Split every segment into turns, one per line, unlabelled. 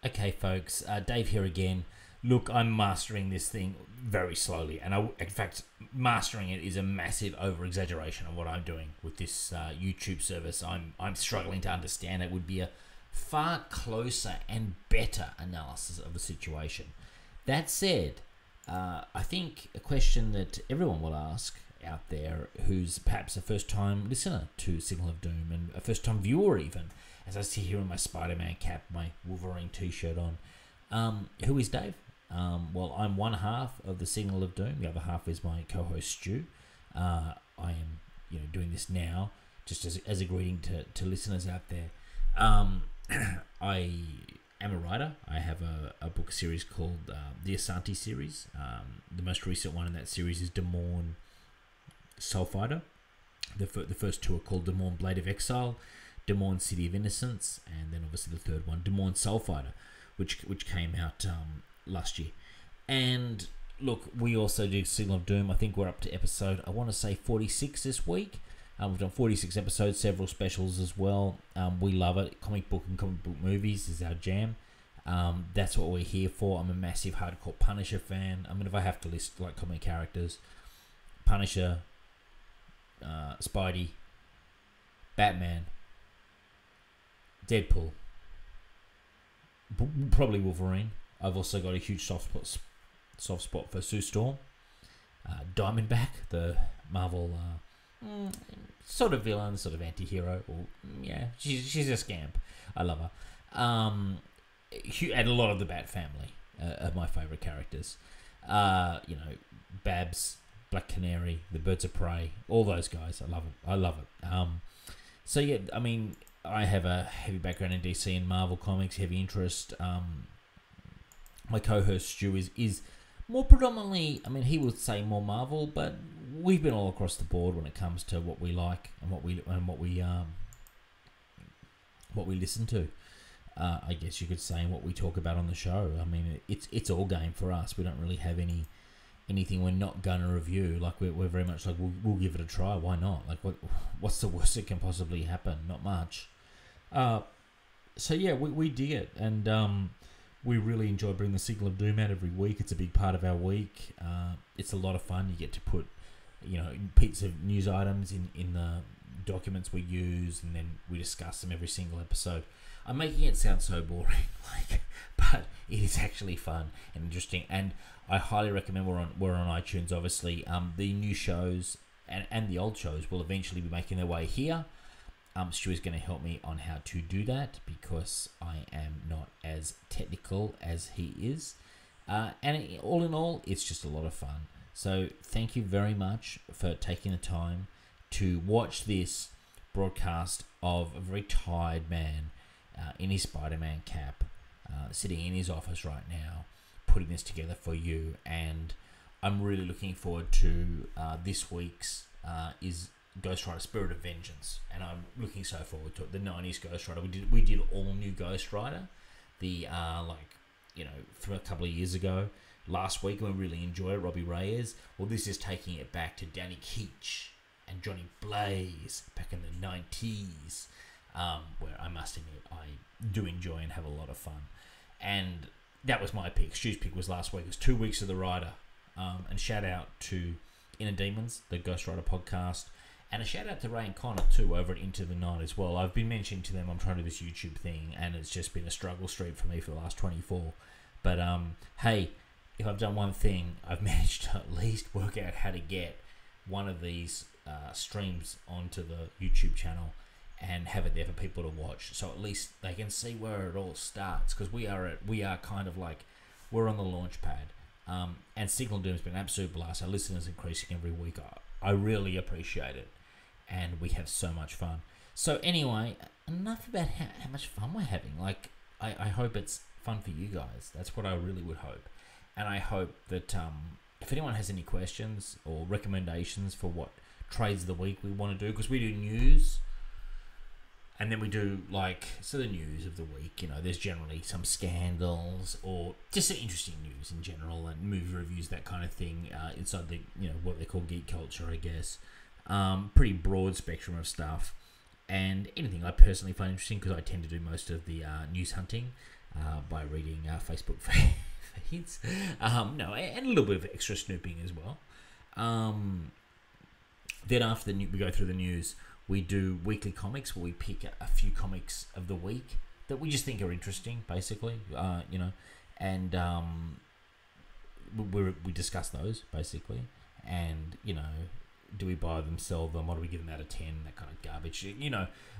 Okay, folks, Dave here again. Look, I'm mastering this thing very slowly, and in fact, mastering it is a massive over-exaggeration of what I'm doing with this YouTube service. I'm struggling to understand. It would be a far closer and better analysis of the situation. That said, I think a question that everyone will ask out there who's perhaps a first-time listener to Signal of Doom and a first-time viewer even, as I sit here in my Spider-Man cap, my Wolverine t-shirt on, who is Dave? Well, I'm one half of the Signal of Doom. The other half is my co-host Stu. I am, doing this now just as a greeting to listeners out there. I am a writer. I have a book series called the Asante series. The most recent one in that series is Demorn Soul Fighter. The first two are called Demorn Blade of Exile, Demorn City of Innocence, and then obviously the third one, Demorn Soul Fighter, which came out last year. And look, we also do Signal of Doom. I think we're up to episode, I want to say 46 this week. We've done 46 episodes, several specials as well. We love it. Comic book and comic book movies is our jam. That's what we're here for. I'm a massive hardcore Punisher fan. I mean, if I have to list like comic characters, Punisher, Spidey, Batman, Deadpool, probably Wolverine. I've also got a huge soft spot for Sue Storm, Diamondback, the Marvel sort of villain, sort of anti-hero. Or, yeah, she's a scamp. I love her. And a lot of the Bat family are my favourite characters. Babs, Black Canary, the Birds of Prey, all those guys. I love it. So yeah, I mean, I have a heavy background in DC and Marvel comics, heavy interest. My co-host Stu is more predominantly, I mean, he would say more Marvel, but we've been all across the board when it comes to what we like and what we listen to. I guess you could say, and what we talk about on the show. I mean, it's all game for us. We don't really have anything we're not gonna review. Like we're very much like we'll give it a try. Why not? Like what's the worst that can possibly happen? Not much. So yeah, we dig it, and we really enjoy bringing the Signal of Doom out every week. It's a big part of our week. It's a lot of fun. You get to put bits of news items in the documents we use, and then we discuss them every single episode. I'm making it sound so boring, but it is actually fun and interesting, and I highly recommend. We're on iTunes, obviously. The new shows and the old shows will eventually be making their way here. Stu is going to help me on how to do that because I am not as technical as he is. And all in all, it's just a lot of fun. So thank you very much for taking the time to watch this broadcast of a very tired man in his Spider-Man cap, sitting in his office right now, putting this together for you. And I'm really looking forward to this week's is Ghost Rider Spirit of Vengeance, and I'm looking so forward to it. The 90s Ghost Rider, we did all new Ghost Rider, from a couple of years ago. Last week, we really enjoyed it, Robbie Reyes. Well, this is taking it back to Danny Keach and Johnny Blaze back in the 90s, where I must admit I do enjoy and have a lot of fun. And that was my pick. Stu's pick was last week. It was 2 weeks of the Rider. And shout out to Inner Demons, the Ghost Rider podcast. And a shout out to Ray and Connor too over at Into the Night as well. I've been mentioning to them I'm trying to do this YouTube thing, and it's just been a struggle street for me for the last 24. But hey, if I've done one thing, I've managed to at least work out how to get one of these streams onto the YouTube channel and have it there for people to watch, so at least they can see where it all starts. Because we are kind of like, we're on the launch pad. And Signal Doom's been an absolute blast. Our listeners increasing every week. I really appreciate it, and we have so much fun. So anyway, enough about how much fun we're having. Like, I hope it's fun for you guys. That's what I really would hope. And I hope that if anyone has any questions or recommendations for what trades of the week we want to do, because we do news, and then we do the news of the week. There's generally some scandals or just some interesting news in general, and movie reviews, that kind of thing, inside the what they call geek culture, I guess. Pretty broad spectrum of stuff, and anything I personally find interesting, because I tend to do most of the news hunting. by reading Facebook feeds. No, and a little bit of extra snooping as well. Then after we go through the news, we do weekly comics where we pick a few comics of the week that we just think are interesting, basically, and we discuss those, basically, and, do we buy them, sell them, what do we give them out of 10, that kind of garbage,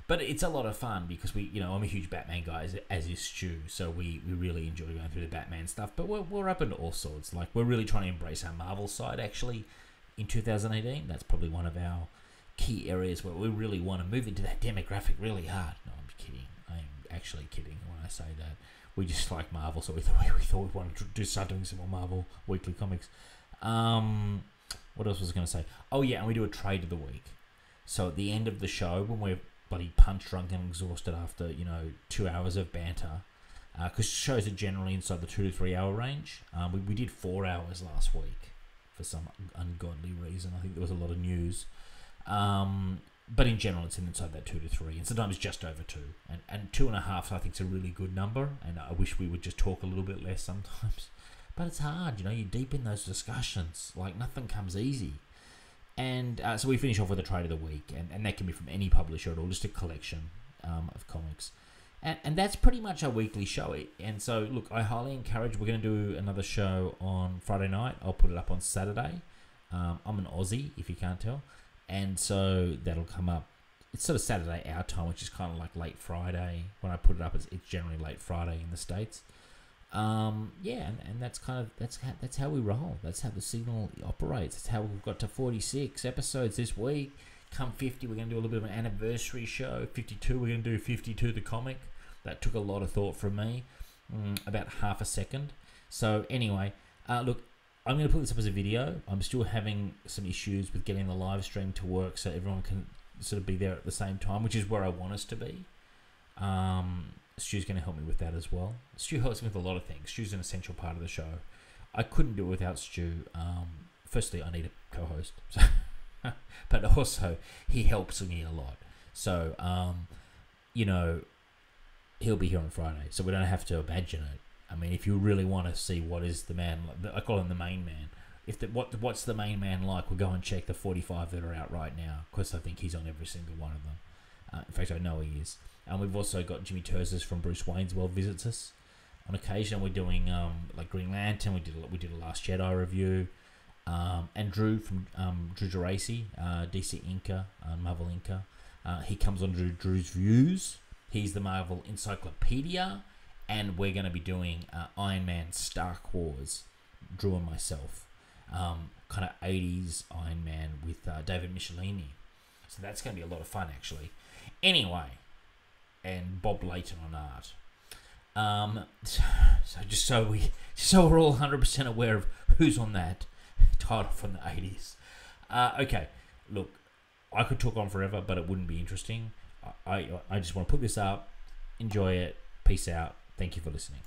but it's a lot of fun because I'm a huge Batman guy, as is Stu, so we really enjoy going through the Batman stuff, but we're up into all sorts. Like, we're really trying to embrace our Marvel side, actually, in 2018. That's probably one of our key areas where we really want to move into that demographic really hard. No, I'm kidding. I'm actually kidding when I say that. We just like Marvel, so we thought we wanted to start doing some more Marvel weekly comics. What else was I going to say? Oh yeah, and we do a trade of the week. So at the end of the show, when we're bloody punch drunk and exhausted after 2 hours of banter, because shows are generally inside the 2 to 3 hour range. We did 4 hours last week for some ungodly reason. I think there was a lot of news. But in general, it's inside that 2 to 3, and sometimes just over 2. And 2.5, I think, is a really good number. And I wish we would just talk a little bit less sometimes. But it's hard, you're deep in those discussions. Like, nothing comes easy. And so we finish off with a trade of the week, and that can be from any publisher at all, just a collection of comics. And that's pretty much our weekly show. And so, look, I highly encourage, we're going to do another show on Friday night. I'll put it up on Saturday. I'm an Aussie, if you can't tell. And so that'll come up. It's sort of Saturday our time, which is kind of like late Friday. When I put it up, it's generally late Friday in the States. And that's that's how we roll. That's how the signal operates. That's how we've got to 46 episodes this week. Come 50, we're going to do a little bit of an anniversary show. 52, we're going to do 52 the comic. That took a lot of thought from me, about half a second. So anyway, look, I'm going to put this up as a video. I'm still having some issues with getting the live stream to work so everyone can sort of be there at the same time, which is where I want us to be. Stu's going to help me with that as well. Stu helps me with a lot of things. Stu's an essential part of the show. I couldn't do it without Stu. Firstly, I need a co-host. So but also, he helps me a lot. So, he'll be here on Friday, so we don't have to imagine it. I mean, if you really want to see what is the man, I call him the main man. What's the main man like? We'll go and check the 45 that are out right now, because I think he's on every single one of them. In fact, I know he is. And we've also got Jimmy Terzis from Bruce Wayne's World visits us on occasion. We're doing like Green Lantern. We did a Last Jedi review. And Drew from Drew Geraci, DC Inca, Marvel Inca. He comes on Drew's Views. He's the Marvel Encyclopedia. And we're going to be doing Iron Man Stark Wars, Drew and myself. Kind of 80s Iron Man with David Michelini. So that's going to be a lot of fun, actually. Anyway, and Bob Layton on art. So just so we're all 100% aware of who's on that title from the 80s. Okay, look, I could talk on forever, but it wouldn't be interesting. I just want to put this up. Enjoy it. Peace out. Thank you for listening.